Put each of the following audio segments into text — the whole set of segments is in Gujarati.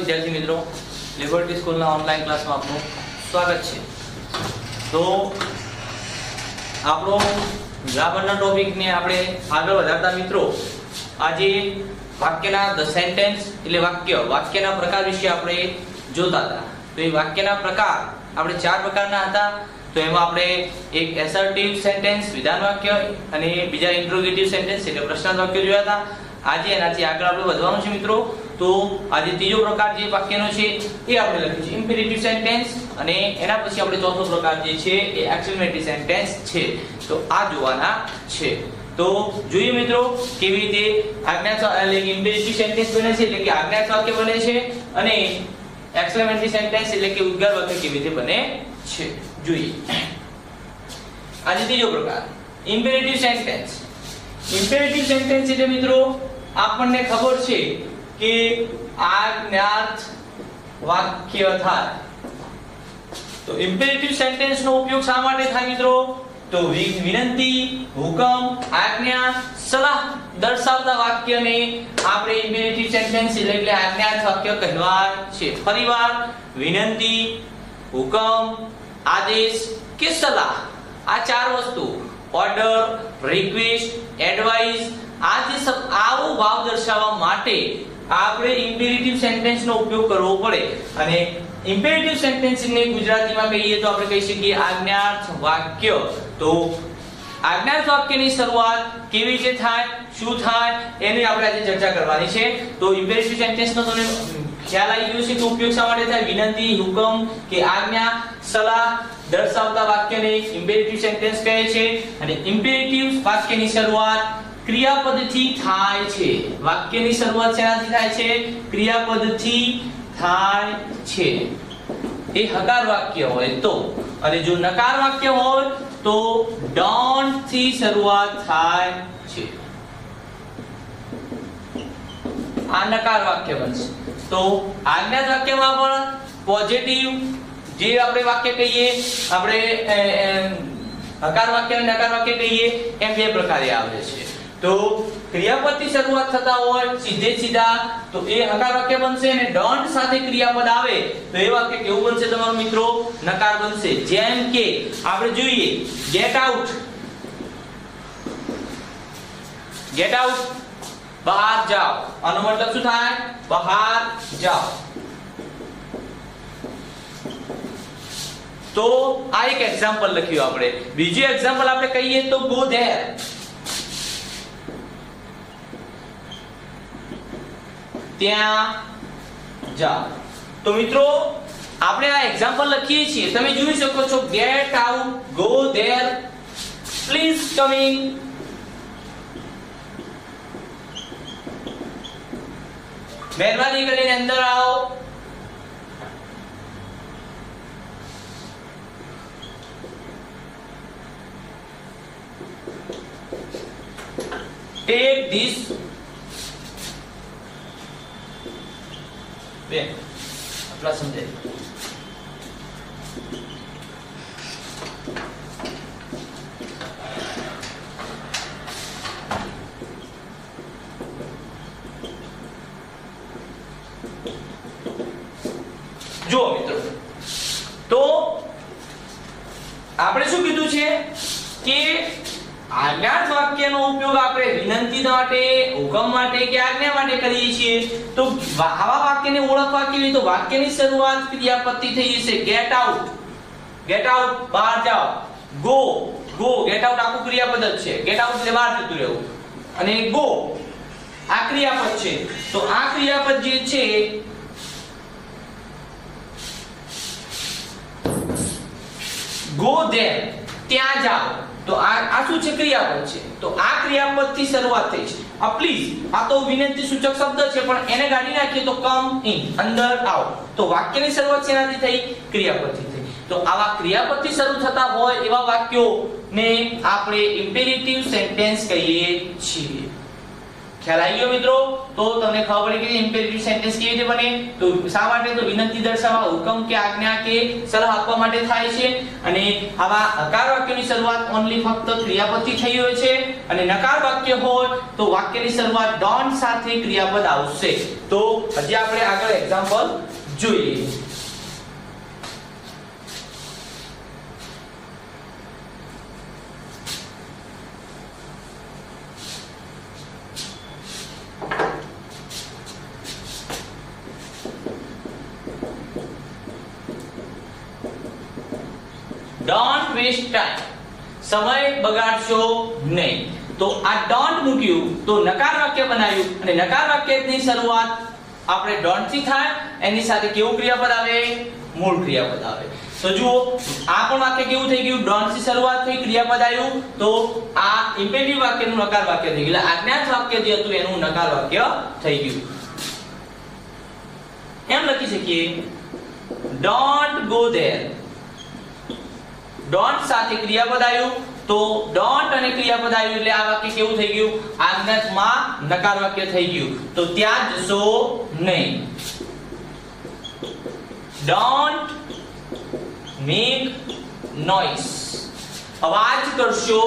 विद्यार्थी मित्रों, लिबर्टी स्कूल ऑनलाइन क्लास में आपનું સ્વાગત છે। તો આપણો ગ્રામરના ટોપિક ને આપણે આગળ વધારતા મિત્રો આજે વાક્યના ધ સેન્ટેન્સ એટલે વાક્યના પ્રકાર વિશે આપણે જોતા હતા। તો એ વાક્યના પ્રકાર આપણે ચાર પ્રકારના હતા। તો એમાં આપણે એક એસર્ટિવ સેન્ટેન્સ વિધાન વાક્ય અને બીજા ઇન્ટ્રોગેટિવ સેન્ટેન્સ એટલે પ્રશ્નાર્થ વાક્ય જોયા હતા। આજે એનાથી આગળ આપણે વધવાનું છે મિત્રો। તો આજે ત્રીજો પ્રકાર જે વાક્યનો છે એ આપણે લખ્યું છે ઇમ્પેરેટિવ સેન્ટેન્સ અને એના પછી આપણે ચોથો પ્રકાર જે છે એ એક્સક્લેમેટરી સેન્ટેન્સ છે। તો આ જોવાના છે। તો જોઈએ મિત્રો કેવી રીતે આજ્ઞાર્થ એટલે ઇમ્પેરેટિવ સેન્ટેન્સ બને છે એટલે કે આજ્ઞાર્થ વાક્ય બને છે અને એક્સક્લેમેટરી સેન્ટેન્સ એટલે કે ઉદ્ગાર વાક્ય કેવી રીતે બને છે જોઈએ। આજે ત્રીજો પ્રકાર ઇમ્પેરેટિવ સેન્ટેન્સ। ઇમ્પેરેટિવ સેન્ટેન્સ એટલે મિત્રો આપણને ખબર છે કે આજ્ઞાર્થ વાક્ય થાય। તો ઇમ્પેરેટિવ સેન્ટેન્સ નો ઉપયોગ શા માટે થાય મિત્રો? તો વિનંતી, હુકમ, આજ્ઞા, સલાહ દર્શાવતા વાક્યને આપણે ઇમ્પેરેટિવ સેન્ટેન્સ એટલે આજ્ઞાર્થ વાક્ય કહેવાય છે। ફરીવાર વિનંતી, હુકમ, આદેશ કે સલાહ આ ચાર વસ્તુ ઓર્ડર, રિક્વેસ્ટ, એડવાઇસ આ જે આવો ભાવ દર્શાવવા માટે આપણે ઇમ્પેરેટિવ સેન્ટેન્સ નો ઉપયોગ કરવો પડે। અને ઇમ્પેરેટિવ સેન્ટેન્સ ને ગુજરાતીમાં કહીએ તો આપણે કહી શકીએ આજ્ઞાર્થ વાક્ય। તો આજ્ઞાર્થ વાક્યની શરૂઆત કેવી રીતે થાય, શું થાય એની આપણે આજે ચર્ચા કરવાની છે। તો ઇમ્પેરેટિવ સેન્ટેન્સ નો તમને ખ્યાલ આવી ગયો છે કે ઉપયોગ શા માટે થાય? વિનંતી, હુકમ કે આજ્ઞા, સલાહ દર્શાવતા વાક્યને ઇમ્પેરેટિવ સેન્ટેન્સ કહે છે। અને ઇમ્પેરેટિવ વાક્યની શરૂઆત ક્રિયાપદથી થાય છે। વાક્યની શરૂઆત શેનાથી થાય છે? ક્રિયાપદથી થાય છે। એ હકાર વાક્ય હોય તો, અને જો નકાર વાક્ય હોય તો ડોન્ટ થી શરૂઆત થાય છે। આ નકાર વાક્ય બનશે। તો આજ્ઞાર્થ વાક્યમાં પણ પોઝિટિવ જે આપણે વાક્ય કહીએ આપણે હકાર વાક્ય અને નકાર વાક્ય કહીએ એમ બે પ્રકારે આવે છે। તો ક્રિયાપદથી શરૂઆત થતા હોય સીધે સીધા તો એ હકાર વાક્ય બનશે અને ડોન્ટ સાથે ક્રિયાપદ આવે તો એ વાક્ય કેવું બનશે તમારો મિત્રો? નકાર બનશે। જેમ કે આપણે જોઈએ ગેટ આઉટ, ગેટ આઉટ બહાર જાઓ, આનો મતલબ શું થાય? બહાર જાઓ। તો આ એક એક્ઝામ્પલ લખ્યું આપણે। બીજું એક્ઝામ્પલ આપણે કહીએ તો ગો ધેર, ત્યાં જાઓ। તો મિત્રો આપણે આ એક્ઝામ્પલ લખીએ છીએ, તમે જોઈ શકો છો get out, go there, please come in. મહેરબાની કરીને અંદર આવો। ટેક ધીસ બે આપલા સમજાય। જો મિત્રો તો આપણે શું કીધું છે કે આજ્ઞાર્થ વાક્યનો ઉપયોગ આપણે વિનંતી માટે, હુકમ માટે કે આજ્ઞા માટે કરીએ છીએ। તો આવા વાક્યને ઓળખવા કેવી રીતે? તો વાક્યની શરૂઆત ક્રિયાપદથી થઈ જશે। ગેટ આઉટ, ગેટ આઉટ બહાર જાઓ। ગો, ગો ગેટ આઉટ આખું ક્રિયાપદ જ છે। ગેટ આઉટ એટલે બહાર જતું રહેવું અને ગો આ ક્રિયાપદ છે। તો આ ક્રિયાપદ જે છે ગો ધેર ત્યાં જાઓ તો આ શું છે? ક્રિયાપદ છે। તો આ ક્રિયાપદથી શરૂઆત થઈ છે। આ પ્લીઝ આ તો વિનંતી સૂચક શબ્દ છે પણ એને કાઢી નાખીએ તો કમ ઇન, અંદર આવો। તો વાક્યની શરૂઆત શેનાથી થઈ? ક્રિયાપદથી થઈ। તો આવા ક્રિયાપદથી શરૂ થતા હોય એવા વાક્યોને આપણે ઇમ્પેરેટિવ સેન્ટેન્સ કહીએ છીએ। ખ્યાલ આવી ગયો મિત્રો? તો તમને ખબર પડી કે ઇમ્પેરેટિવ સેન્ટેન્સ કેવી રીતે બને? તો શા માટે? તો વિનંતી દર્શાવવા, હુકમ કે આજ્ઞા કે સલાહ આપવા માટે થાય છે. અને આવા હકાર વાક્યની શરૂઆત ઓન્લી ફક્ત ક્રિયાપદથી થઈ હોય છે, અને નકાર વાક્ય હોય તો વાક્યની શરૂઆત ડોન્ટ સાથે ક્રિયાપદ આવશે. તો હજી આપણે આગળ એક્ઝામ્પલ જોઈએ. ડોન્ટ વેસ્ટ ટાઈમ, સમય બગાડશો નહીં. તો આ ડોન્ટ મૂક્યું તો નકાર વાક્ય બનાવ્યું, અને નકાર વાક્યની શરૂઆત આપણે ડોન્ટ થી થાય, એની સાથે કેવું ક્રિયાપદ આવે? મૂળ ક્રિયાપદ આવે. તો જુઓ આ પણ વાક્ય કેવું થઈ ગયું? ડોન્ટ થી શરૂઆત થઈ, ક્રિયાપદ આવ્યું, તો આ ઇમ્પેરેટિવ વાક્યનું નકાર વાક્ય થઈ ગયું. આજ્ઞાર્થ વાક્ય જે હતું એનું નકાર વાક્ય થઈ ગયું. એમ લખી શકીએ ડોન્ટ ગો ધેર. ડોન્ટ સાથે ક્રિયાપદ આવ્યું, તો ડોન્ટ અને ક્રિયાપદ આવ્યું એટલે આ વાક્ય કેવું થઈ ગયું? આજ્ઞાર્થમાં નકાર વાક્ય થઈ ગયું. તો ત્યાં જશો નહીં. ડોન્ટ મેક નોઇઝ, અવાજ કરશો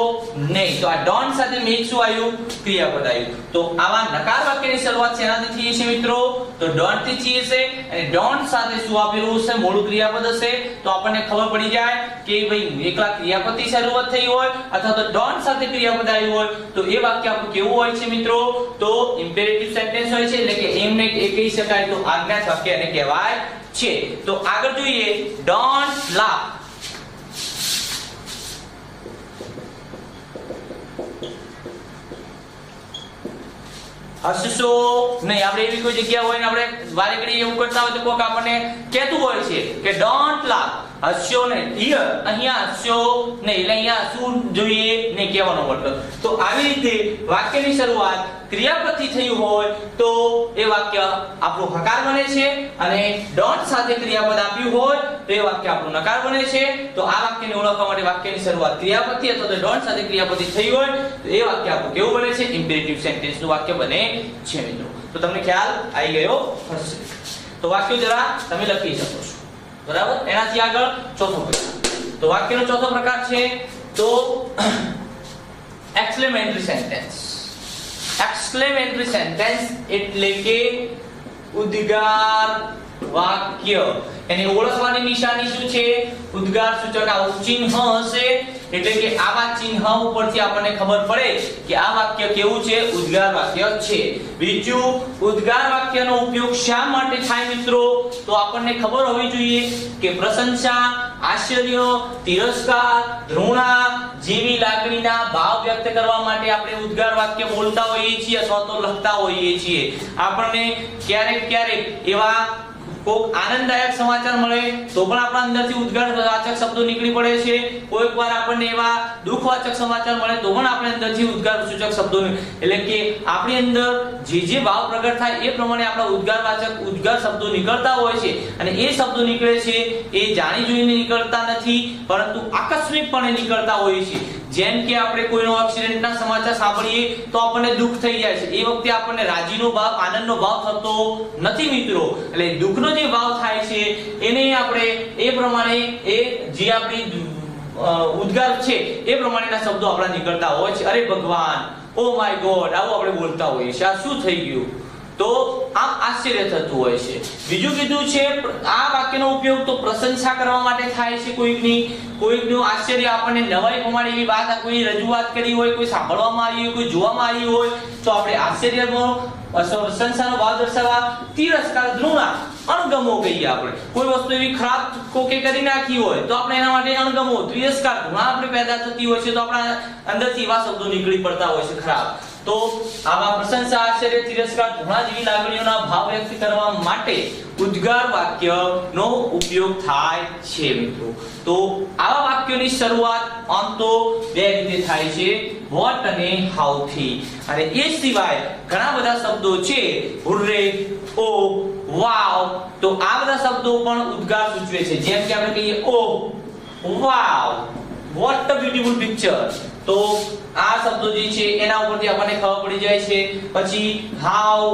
નહીં. તો આ ડોન્ટ સાથે મેક શું આવ્યું? ક્રિયાપદ આવ્યું. તો આવા નકાર વાક્યની શરૂઆત શેનાથી થઈ છે મિત્રો? તો ડોન્ટ થી થઈ છે, અને ડોન્ટ સાથે શું આપેલું હશે? મૂળ ક્રિયાપદ હશે. તો આપણને ખબર પડી જાય કે ભાઈ એકલા ક્રિયાપદથી શરૂઆત થઈ હોય અથવા તો ડોન્ટ સાથે ક્રિયાપદ આવ્યું હોય તો એ વાક્ય આપણું કેવું હોય છે મિત્રો? તો ઇમ્પેરેટિવ સેન્ટેન્સ હોય છે, એટલે કે એમને એ કહી શકાય તો આજ્ઞાર્થ વાક્ય એને કહેવાય છે. તો આગળ જોઈએ ડોન્ટ લાફ. હસશો નહીં. આપણે એવી કોઈ જગ્યા હોય ને આપણે વારેઘડી એવું કરતા હોય તો કોક આપણને કહેતું હોય છે કે ડોન્ટ લાફ, હસશો નહીં. હિયર અહીંયા હસશો નહીં, એટલે અહીંયા શું જોઈએ નહીં કહેવાનો મતલબ. તો આવી રીતે વાક્યની શરૂઆત ક્રિયાપદથી થયું હોય તો એ વાક્ય આપણું હકાર બને છે, અને ડોન્ટ સાથે ક્રિયાપદ આપ્યું હોય તો એ વાક્ય આપણું નકાર બને છે. તો આ વાક્યને ઓળખવા માટે વાક્યની શરૂઆત ક્રિયાપદથી અથવા તો ડોન્ટ સાથે ક્રિયાપદથી થઈ હોય તો એ વાક્ય આપણું કેવું બને છે? ઇમ્પેરેટિવ સેન્ટેન્સનું વાક્ય બને છે મિત્રો. તો તમને ખ્યાલ આવી ગયો હશે. તો વાક્યો જરા તમે લખી શકો છો, બરાબર? એનાથી આગળ ચોથો પ્રકાર. તો વાક્યનો ચોથો પ્રકાર છે તો એક્સક્લેમેટરી સેન્ટેન્સ. એક્સક્લેમેટરી સેન્ટેન્સ એટલે કે ઉદ્ગાર વાક્ય. એની ઓળખવાની નિશાની શું છે? ઉદ્ગાર સૂચક આવું ચિહ્ન હશે, એટલે કે આવા ચિહ્ન ઉપરથી આપણને ખબર પડે કે આ વાક્ય કેવું છે? ઉદ્ગાર વાક્ય છે. બીજું, ઉદ્ગાર વાક્યનો ઉપયોગ શા માટે થાય મિત્રો? તો આપણને ખબર હોવી જોઈએ કે પ્રશંસા, આશ્ચર્ય, તિરસ્કાર, ઘૃણા જેવી લાગણીના ભાવ વ્યક્ત કરવા માટે આપણે ઉદ્ગાર વાક્ય બોલતા હોઈએ છીએ અથવા તો લખતા હોઈએ છીએ. આપણને ક્યારેક એવા કોઈક આનંદદાયક સમાચાર મળે તો પણ આપણા અંદરથી ઉદ્ગારવાચક શબ્દો નીકળી પડે છે. કોઈક વાર આપણને એવા દુઃખવાચક સમાચાર મળે તો પણ આપણે અંદરથી ઉદ્ગાર સૂચક શબ્દો, એટલે કે આપણી અંદર જે ભાવ પ્રગટ થાય એ પ્રમાણે આપણા ઉદ્ગાર શબ્દો નીકળતા હોય છે. અને એ શબ્દો નીકળે છે એ જાણી જોઈને નીકળતા નથી, પરંતુ આકસ્મિકપણે નીકળતા હોય છે. જેમ કે આપણે કોઈનો એક્સિડન્ટના સમાચાર સાંભળીએ તો આપણને દુઃખ થઈ જાય છે, એ વખતે આપણને રાજીનો ભાવ, આનંદનો ભાવ થતો નથી મિત્રો. એટલે દુઃખનો જે ભાવ થાય છે એને આપણે એ પ્રમાણે એ જે આપણી ઉદ્ગાર છે એ પ્રમાણેના શબ્દો આપણા નીકળતા હોય છે. અરે ભગવાન, ઓ માય ગોડ, આવું આપણે બોલતા હોઈએ છીએ. આ શું થઈ ગયું? તો આમ આશ્ચર્ય થતું હોય છે. બીજું કીધું છે આ વાક્યનો ઉપયોગ તો પ્રશંસા કરવા માટે થાય છે. કોઈકનું આશ્ચર્ય આપણને નવાઈ પ્રમાણે એવી વાત, કોઈ રજૂઆત કરી હોય, કોઈ સાંભળવામાં આવી હોય, કોઈ જોવામાં આવી હોય તો આપણે આશ્ચર્યનો પ્રશંસાનો ભાવ દર્શાવવા. તિરસ્કાર, ઘૃણા, અણગમો કહીએ આપણે. કોઈ વસ્તુ એવી ખરાબ કોકે કરી નાખી હોય તો આપણે એના માટે અણગમો, તિરસ્કાર, ઘૃણા આપણે પેદા થતી હોય છે, તો આપણા અંદરથી એવા શબ્દો નીકળી પડતા હોય છે ખરાબ. તો આવા પ્રશંસા, આશ્ચર્ય, તિરસ્કાર, ઘૃણા જેવી લાગણીઓના ભાવ વ્યક્ત કરવા માટે ઉદ્ગાર વાક્યનો ઉપયોગ થાય છે મિત્રો. તો આવા વાક્યોની શરૂઆત આમ તો બે રીતે થાય છે, વોટ અને હાઉ થી. અને એ સિવાય ઘણા બધા શબ્દો છે, હુર્રે, ઓ, વાવ. તો આ બધા શબ્દો પણ ઉદ્ગાર સૂચવે છે. જેમ કે આપણે કહીએ ઓ વાવ, વોટ અ બ્યુટીફુલ પિક્ચર. તો આ શબ્દો જે છે એના ઉપરથી આપણને ખબર પડી જાય છે. પછી હાઉ,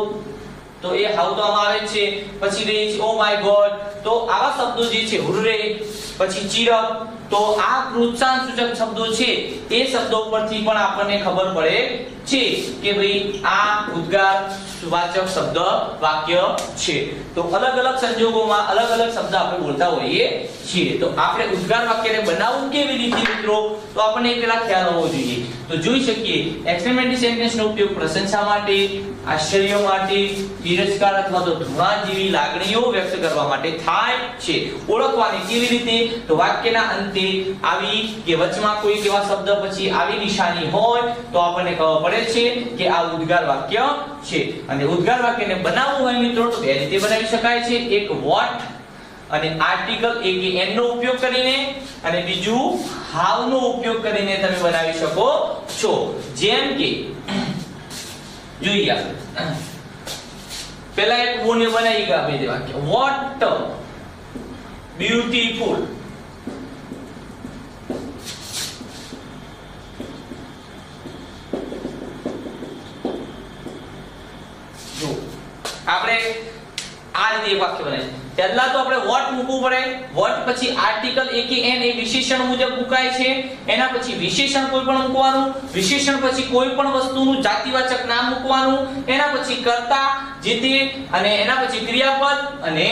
તો એ હાઉ તો આમાં આવે છે. પછી રહી છે ઓ માય ગોડ, તો આવા શબ્દો જે છે હુર્રે, પછી ચીરઅપ, તો આ પ્રોત્સાહન સૂચક શબ્દો છે એ શબ્દો પરથી પણ આપણને ખબર પડે છે કે ભાઈ આ ઉદ્ગાર વાચક શબ્દ વાક્ય છે. તો અલગ અલગ સંજોગોમાં અલગ અલગ શબ્દ આપણે બોલતા હોઈએ છીએ. તો આપણે ઉદ્ગાર વાક્યને બનાવવું કેવી રીતે મિત્રો, તો આપણને પેલા ખ્યાલ હોવો જોઈએ. તો જોઈ શકીએ એક્સક્લેમેટરી સેન્ટેન્સનો ઉપયોગ પ્રશંસા માટે, આશ્ચર્ય માટે, તિરસ્કાર અથવા તો ધૃણા જેવી લાગણીઓ વ્યક્ત કરવા માટે થાય છે. ઓળખવાની કેવી રીતે, તો વાક્યના અંતે આવી કે વચમાં કોઈ એવા શબ્દ પછી આવી નિશાની હોય તો આપણને ખબર પડે છે કે આ ઉદ્ગાર વાક્ય છે. અને ઉદ્ગાર વાક્યને બનાવવું હોય મિત્રો તો બે રીતે બનાવી શકાય છે. એક વોટ અને આર્ટિકલ એ કે એન નો ઉપયોગ કરીને, અને બીજું હાવ નો ઉપયોગ કરીને તમે બનાવી શકો છો. જેમ કે જોઈએ આપણે પહેલા એક વોને બનાવી કે આપી દે વાક્ય વોટ બ્યુટીફુલ. જો આપણે આ રીતે એક વાક્ય બનાવીએ. પહેલા તો આપણે વોટ મૂકવું પડે. વોટ પછી આર્ટિકલ એ કે એન એ વિશેષણ મુજબ મુકાય છે. એના પછી વિશેષણ કોઈ પણ મૂકવાનું. વિશેષણ પછી કોઈ પણ વસ્તુનું જાતિવાચક નામ મૂકવાનું. એના પછી કર્તા જે તે, અને એના પછી ક્રિયાપદ, અને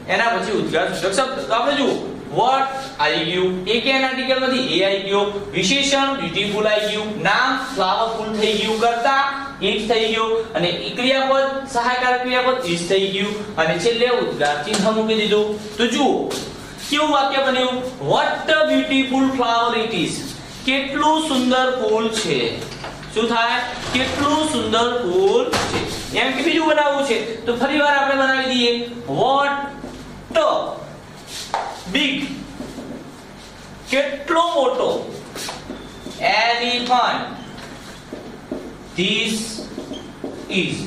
એના પછી ઉદ્ગાર સૂચક શબ્દ. તો આપણે જુઓ વોટ આવી ગયું, એ કે એન આર્ટિકલ માંથી એ આવી ગયો, વિશેષણ બ્યુટીફુલ આવી ગયું, નામ ફ્લાવરફુલ થઈ ગયું, કર્તા ઇટ થઈ ગયું, અને ક્રિયાપદ સહાયકારક ક્રિયાપદ ઇઝ થઈ ગયું, અને છેલ્લે ઉદ્ગાર ચિહ્ન મૂકી દીધું. તો જુઓ કેવું વાક્ય બન્યું, vote a beautiful flower it is. કેટલું સુંદર ફૂલ છે. શું થાય, કેટલું સુંદર ફૂલ છે. એમ કે બીજું બનાવવું છે તો ફરીવાર આપણે બનાવી દઈએ વોટ બિગ, કેટલો મોટો, એલિફન્ટ ધીસ ઇઝ,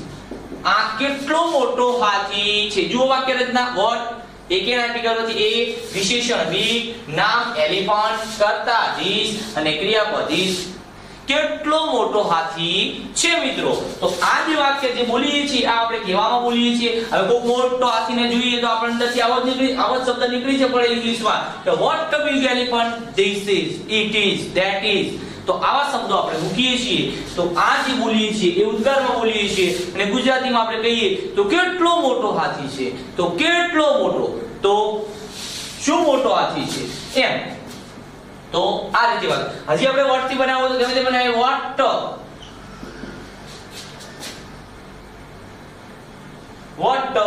આ કેટલો મોટો હાથી છે. જુઓ વાક્ય રચના વોટ એક આર્ટિકલ માંથી એ, વિશેષણ બિગ, નામ એલિફન્ટ, કર્તા ધીસ, અને ક્રિયાપદ ધીસ. કેટલો મોટો હાથી છે મિત્રો. તો આ જે વાક્ય જે બોલીએ છીએ આ આપણે કહેવામાં બોલીએ છીએ. હવે કોઈ મોટો હાથીને જોઈએ તો આપણને અંદરથી આવો શબ્દ નીકળી છે પડે ઇંગ્લિશમાં કે what a big elephant this is, it is, that is. તો આવા શબ્દો આપણે મૂકીએ છીએ. તો આ જે બોલીએ છીએ એ ઉદ્ગારમાં બોલીએ છીએ, અને ગુજરાતીમાં આપણે કહીએ તો કેટલો મોટો હાથી છે. તો કેટલો મોટો, તો શું મોટો હાથી છે એમ. તો આ રીતે વાત. હજી આપણે વોટ થી બનાવો તો ગમે તે બનાવીએ વોટ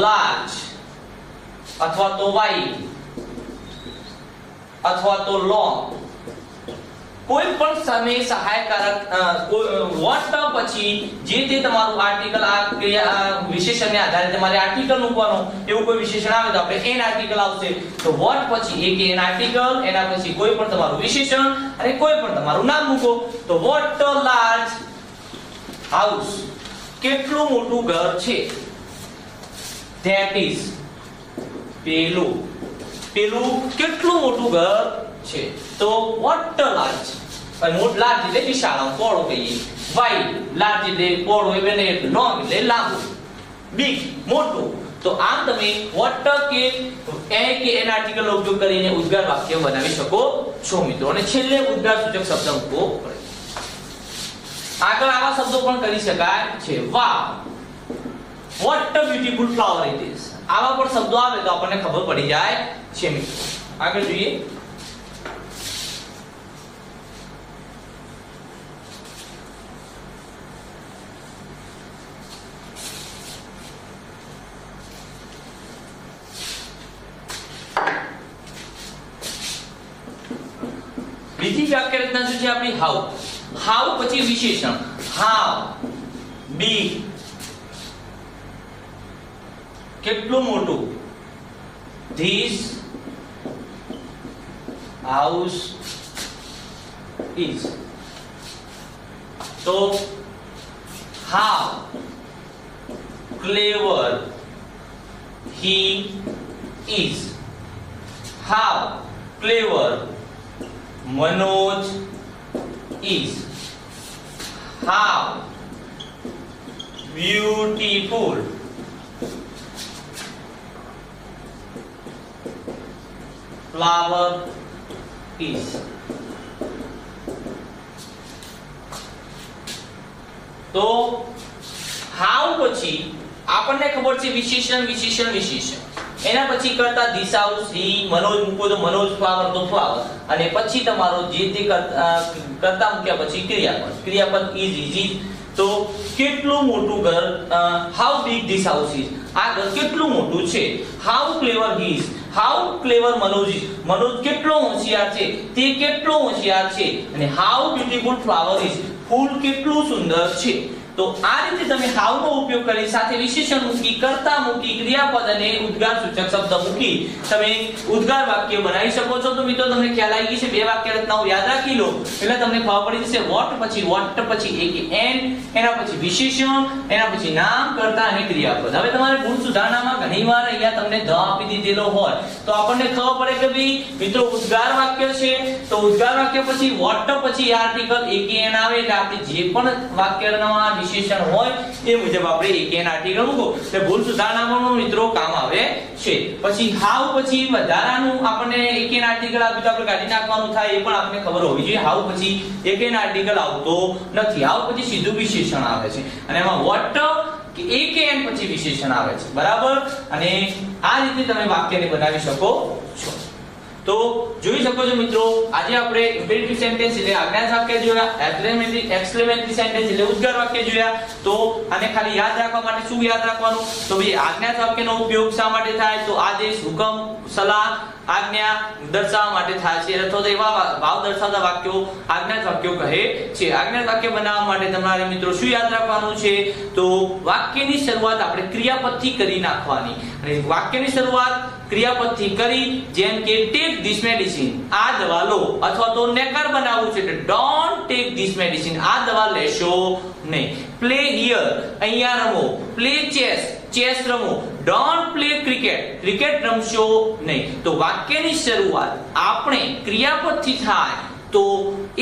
લાર્જ, અથવા તો વાઇડ, અથવા તો લોંગ, કોઈ પણ સમય સહાયકારક વોટ પછી જે તે તમારું આર્ટિકલ આ ક્રિયા વિશેષણને આધારે તમારે આર્ટિકલ મૂકવાનો. એવું કોઈ વિશેષણ આવે તો આપણે એન આર્ટિકલ આવશે. તો વોટ પછી એક એન આર્ટિકલ, એના પછી કોઈ પણ તમારું વિશેષણ, અને કોઈ પણ તમારું નામ મૂકો. તો વોટ લાર્જ હાઉસ, કેટલું મોટું ઘર છે. ધેટ ઇઝ, પેલું કેટલું મોટું ઘર છે. તો વોટ લાર્જ, લાર્જ એટલે વિશાળ પહોળો કહીએ, વાઇડ લાર્જ એટલે પહોળો એટલે લોંગ એટલે લાંબુ, બિગ મોટું. તો આમ તમે વોટ કે એન આર્ટિકલ નો ઉપયોગ કરીને ઉદ્ગાર વાક્ય બનાવી શકો છો મિત્રો. અને છેલ્લે ઉદ્ગાર સૂચક શબ્દ મૂકવો પડે. આગળ આવા શબ્દો પણ કરી શકાય છે. Wow, what a beautiful flower it is. આવા પણ શબ્દો આવે તો આપણને ખબર પડી જાય છે મિત્રો. આગળ જોઈએ બીજી વાક્ય રચના શું છે આપણી હાઉ. હાઉ પછી વિશેષણ હાઉ બિગ, કેટલું મોટું, ધીસ હાઉસ ઇઝ. તો how clever he is, how clever Manoj is. How beautiful flower is. તો હાઉ પછી આપણને ખબર છે વિશેષણ વિશેષણ વિશેષણ, એના પછી કરતા ધીસ હાઉસ હી, મનોજ મૂકો તો મનોજ, ફ્લાવર તો ફ્લાવર, અને પછી તમારો જે તે કરતા મૂક્યા પછી ક્રિયાપદ, ક્રિયાપદ ઇઝ. તો કેટલું મોટું ઘર, how big this house is, આ ઘર કેટલું મોટું છે. How clever he is, how clever Manoj is, Manoj કેટલો હોશિયાર છે, તે કેટલો હોશિયાર છે. અને હાઉ બ્યુટીફુલ ફ્લાવર ઇઝ, ફૂલ કેટલું સુંદર છે. તો આ રીતે તમે હાઉ નો ઉપયોગ કરી સાથે વિશેષણ મૂકી, કર્તા મૂકી, ક્રિયાપદ અને ઉદ્ગાર સૂચક શબ્દ મૂકી તમે ઉદ્ગાર વાક્ય બનાવી શકો છો. તો મિત્રો તમને ખ્યાલ આવી ગઈ છે, બે વાક્ય રચનાઓ યાદ રાખી લો એટલે તમને ખબર પડી જશે. વોટ પછી વોટ પછી એક એન, એના પછી વિશેષણ, એના પછી નામ, કર્તા અને ક્રિયાપદ. હવે તમારે ભૂલ સુધારણામાં ઘણીવાર અહીંયા તમને ધ આપી દીધેલો હોય તો આપણને ખબર પડે કે ભાઈ મિત્રો ઉદ્ગાર વાક્ય છે તો ઉદ્ગાર વાક્ય પછી વોટ પછી આર્ટિકલ એક એન આવે એટલે આપણે જે પણ વાક્યમાં વિશેષણ હોય એ મુજબ આપણે એક એન આર્ટિકલ મૂકો એટલે ભૂલ સુધારણામાં મિત્રો કામ આવે છે. પછી હાઉ પછી વધારાનું આપણને એક એન આર્ટિકલ આપ્યું તો આપણે કાઢી નાખવાનું થાય એ પણ આપણને ખબર હોવી જોઈએ. હાઉ પછી એક એન આર્ટિકલ આવતો નથી, હાઉ પછી સીધું વિશેષણ આવે છે અને એમાં વોટ કે એક એન પછી વિશેષણ આવે છે, બરાબર. અને આ રીતે તમે વાક્યને બનાવી શકો છો. તો જોઈ શકો છો મિત્રો, આજે આપણે ઇમ્પેરેટિવ સેન્ટેન્સ એટલે આજ્ઞાર્થ વાક્ય જોયા, એક્સક્લેમેટરી સેન્ટેન્સ એટલે ઉદ્ગાર વાક્ય જોયા. તો આને ખાલી યાદ રાખવા માટે શું યાદ રાખવાનું, તો ભાઈ આજ્ઞાર્થ વાક્યનો ઉપયોગ શા માટે થાય, તો આદેશ, હુકમ, સલાહ, આજ્ઞા દર્શાવવા માટે થાય છે અથવા તો એવા ભાવ દર્શાવતા વાક્યો આજ્ઞાર્થ વાક્યો કહે છે. આજ્ઞાર્થ વાક્ય બનાવવા માટે તમારે મિત્રો શું યાદ રાખવાનું છે, તો વાક્યની શરૂઆત આપણે ક્રિયાપદથી કરી નાખવાની. અને વાક્યની શરૂઆત ક્રિયાપદથી કરી, જેમ કે ટેક ધીસ મેડિસિન, આ દવા લો, અથવા તો નકાર બનાવવું છે એટલે ડોન્ટ ટેક ધીસ મેડિસિન, આ દવા લેશો નહીં. પ્લે હિયર, અહીંયા રમો. પ્લે ચેસ, ચેસ રમો. ડોન્ટ પ્લે ક્રિકેટ, ક્રિકેટ રમશો નહીં. તો વાક્યની શરૂઆત આપણે ક્રિયાપદથી થાય તો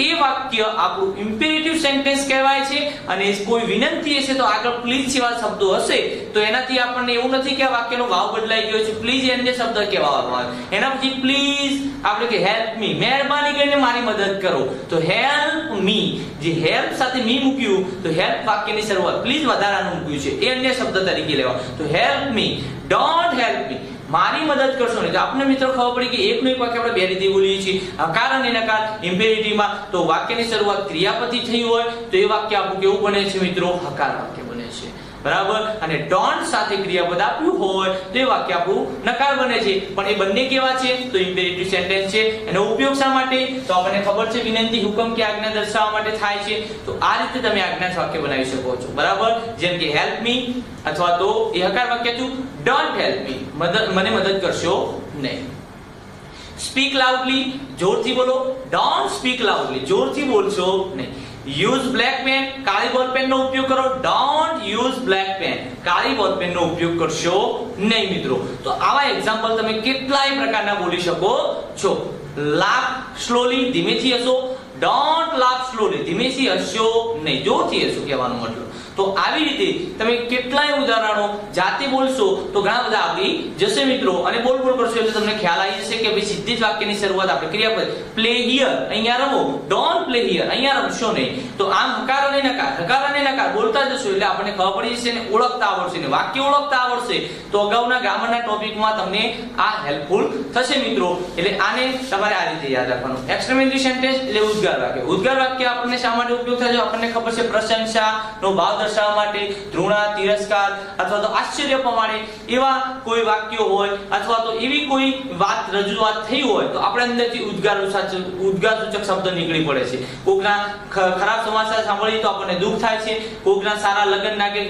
એ વાક્ય આપણું ઇમ્પેરેટિવ સેન્ટેન્સ કહેવાય છે. અને કોઈ વિનંતી હશે તો આગળ પ્લીઝ જેવા શબ્દો હશે તો એનાથી આપણને એવું નથી કે આ વાક્યનો ભાવ બદલાઈ ગયો છે, પ્લીઝ એને શબ્દ કહેવામાં આવે. એના પછી પ્લીઝ આપણે કે હેલ્પ મી, મહેરબાની કરીને મારી મદદ કરો, તો હેલ્પ મી, જે હેલ્પ સાથે મી મૂક્યું તો હેલ્પ વાક્યની શરૂઆત પ્લીઝ વધારાનું મૂક્યું છે એ અન્ય શબ્દ તરીકે લેવા. તો help me, don't help me, મારી મદદ કરશો નહીં. તો આપણે મિત્રો ખબર પડી કે એકનું એક વાક્ય આપણે બે રીતે બોલીએ છીએ, હકાર અને નકાર ઇમ્પેરેટિવમાં. તો વાક્યની શરૂઆત ક્રિયાપદથી થઈ હોય તો એ વાક્ય આપણું કેવું બને છે મિત્રો, હકાર વાક્ય બને છે, બરાબર. અને ડોન્ટ સાથે ક્રિયાપદ આપ્યું હોય તો એ વાક્ય આપણું નકાર બને છે. પણ એ બંને કેવા છે, તો ઇમ્પેરેટિવ સેન્ટેન્સ છે. એનો ઉપયોગ શા માટે, તો આપણને ખબર છે વિનંતી, હુકમ કે આજ્ઞા દર્શાવવા માટે થાય છે. તો આ રીતે તમે આજ્ઞાર્થ વાક્ય બનાવી શકો છો, બરાબર. જેમ કે હેલ્પ મી, અથવા તો એ હકાર વાક્ય હતું ડોન્ટ હેલ્પ મી, મને મદદ કરશો નહીં. સ્પીક લાઉડલી, જોરથી બોલો. ડોન્ટ સ્પીક લાઉડલી, જોરથી બોલશો નહીં. યુઝ બ્લેક પેન, કાળી બોલ પેન નો ઉપયોગ કરો. ડોન્ટ યુઝ બ્લેક પેન, કાળી બોલ પેન નો ઉપયોગ કરશો નહીં મિત્રો. તો આવા એક્ઝામ્પલ તમે કેટલાય પ્રકારના બોલી શકો છો. લાફ સ્લોલી, ધીમેથી હસો. ડોન્ટ લાફ સ્લોલી, ધીમેથી હસશો નહીં, જોરથી હસો કહેવાનો મતલબ. તો આવી રીતે તમે કેટલાય ઉદાહરણો જાતે બોલશો તો ઘણા બધા આવડી જશે મિત્રો. અને બોલ કરશો એટલે તમને ખ્યાલ આવી જશે કે ભાઈ સીધી જ વાક્યની શરૂઆત આપણે ક્રિયાપદ. પ્લે હિયર, અહીંયા રમો. ડોન્ટ પ્લે હિયર, અહીંયા રમશો નહીં. તો આમ હકાર અને નકાર, હકાર અને નકાર બોલતા જશો એટલે આપણને ખબર પડી જશે ને ઓળખતા આવડશે ને વાક્ય ઓળખતા આવડશે. તો અગાઉના ગ્રામરના ટોપિકમાં તમને આ હેલ્પફુલ થશે મિત્રો. એટલે આને તમારે આ રીતે યાદ રાખવાનું. એક્સક્લેમેટરી સેન્ટેન્સ એટલે ઉદ્ગાર વાક્ય. ઉદ્ગાર વાક્ય આપણને શા માટે ઉપયોગ થાય છે, આપણને ખબર છે પ્રશંસાનો ભાવ દર્શાવવા માટે, ઘૃણા, તિરસ્કાર અથવા તો આશ્ચર્ય પ્રમાણે એવા કોઈ વાક્યો હોય અથવા તો એવી કોઈ વાત રજૂઆત થઈ હોય તો આપણે અંદરથી ઉદ્ગાર સૂચક શબ્દ નીકળી પડે છે. કોઈના ખરાબ સમાચાર સાંભળીએ તો આપણને દુઃખ થાય છે, કોઈના સારા લગ્નના કે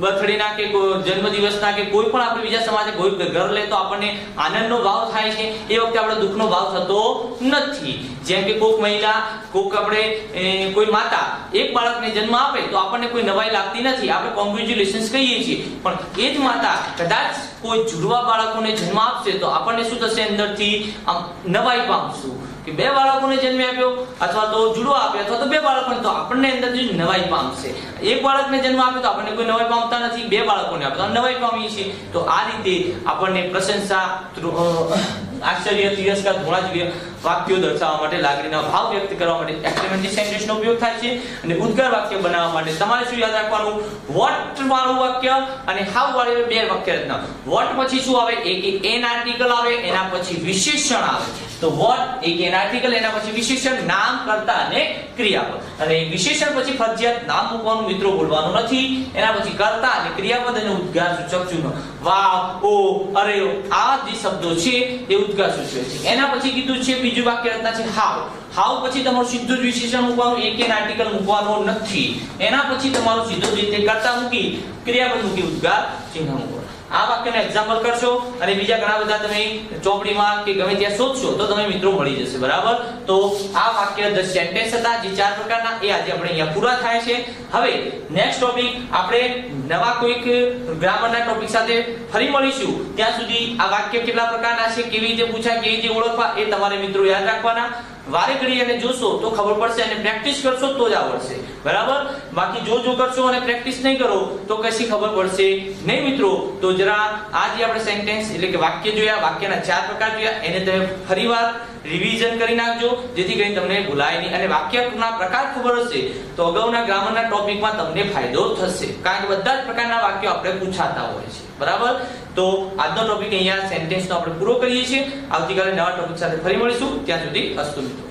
બર્થડેના કે જન્મદિવસના કે કોઈ પણ આપણે બીજા સમાજે કોઈ ઘર લે તો આપણને આનંદનો ભાવ થાય છે. એ વખતે આપણે દુઃખનો ભાવ થતો નથી. જેમ કે કોઈક મહિલા, કોઈક આપણે કોઈ માતા એક બાળકને જન્મ આપે તો આપણને કોઈ નવાઈ લાગતી નથી, આપણે કોંગ્રેચ્યુલેશન્સ કહીએ છીએ, પણ એ જ માતા કદાચ કોઈ જુડવા બાળકોને જન્મ આપશે તો આપણને શું થશે, અંદરથી આમ નવાઈ પામશું કે બે બાળકોને જન્મ આપ્યો અથવા તો જુડવો આપ્યો અથવા તો બે બાળકોને, તો આપણને અંદરથી નવાઈ પામશે. એક બાળકને જન્મ આપ્યો તો આપણને કોઈ નવાઈ પામતા નથી, બે બાળકોને આપ્યો તો નવાઈ પામીએ છીએ. તો આ રીતે આપણને પ્રશંસા, આશ્ચર્ય, તિરસ્કાર, ધોળા જેવી વાક્યો દર્શાવવા માટે, લાગણીના ભાવ વ્યક્ત કરવા માટે એક્સક્લેમેટરી સેન્ટેન્સનો ઉપયોગ થાય છે. અને ઉદ્ગાર વાક્ય બનાવવા માટે તમારે શું યાદ રાખવાનું, વોટ વાળું વાક્ય અને હાઉ વાળું બે વાક્ય રચના. વોટ પછી શું આવે, એક એન આર્ટિકલ આવે, એના પછી વિશેષણ આવે. તો વોટ એક એન આર્ટિકલ, એના પછી વિશેષણ, નામ, કર્તા અને ક્રિયાપદ. અને વિશેષણ પછી ફરજિયાત નામ મૂકવાનું મિત્રો, બોલવાનું નથી. એના પછી કર્તા અને ક્રિયાપદ અને ઉદ્ગાર સૂચક ચિહ્નો, વાવ, ઓ, અરે, આ જે શબ્દો છે એ ઉદ્ગાર સૂચવે છે. એના પછી કીધું છે બીજું વાક્ય રચના છે હાઉ. હાઉ પછી તમારું સીધું જ વિશેષણ મૂકવાનું, એક એન આર્ટિકલ મૂકવાનો નથી. એના પછી તમારું સીધું રીતે કર્તા મૂકી, ક્રિયાપદ મૂકી, ઉદ્ગાર ચિહ્ન મૂકવાનું. આ વાક્યને એક્ઝામ્પલ કરશો અને બીજા ઘણા બધા તમે ચોપડીમાં કે ગમે ત્યાં શોધશો તો તમે મિત્રો મળી જશે. બરાબર, તો આ વાક્ય ધ સેન્ટેન્સ હતા જે 4 પ્રકારના, એ આજે આપણે અહીંયા પૂરા થાય છે. હવે નેક્સ્ટ ટોપિક આપણે નવા કોઈક ગ્રામરના ટોપિક સાથે ફરી મળીશું. ત્યાં સુધી આ વાક્ય કેટલા પ્રકારના છે, કેવી રીતે પૂછાય, કેવી રીતે ઓળખવા, એ તમારે મિત્રો યાદ રાખવાના. વારે ઘડી અને જોશો તો ખબર પડશે અને પ્રેક્ટિસ કરશો તો જ આવડશે. બરાબર, બાકી જો કરશો અને પ્રેક્ટિસ નહીં કરો તો કશી ખબર પડશે નહીં મિત્રો. તો જરા આ જે આપણે સેન્ટેન્સ એટલે કે વાક્ય જોયા, વાક્યના 4 પ્રકાર જોયા, એને તમે ફરીવાર રિવિઝન કરી નાખજો જેથી કરીને તમને ભૂલાય નહીં. અને વાક્યના પ્રકાર ખબર હશે તો અગાઉના ગ્રામરના ટોપિકમાં તમને ફાયદો થશે, કારણ કે બધા જ પ્રકારના વાક્યો આપણે પૂછાતા હોય છે. બરાબર, તો આજનો ટોપિક અહીંયા સેન્ટેન્સનો આપણે પૂરો કરીએ છીએ. આવતીકાલે નવા ટોપિક સાથે ફરી મળીશું. ત્યાં સુધી અસ્તુ મિત્રો.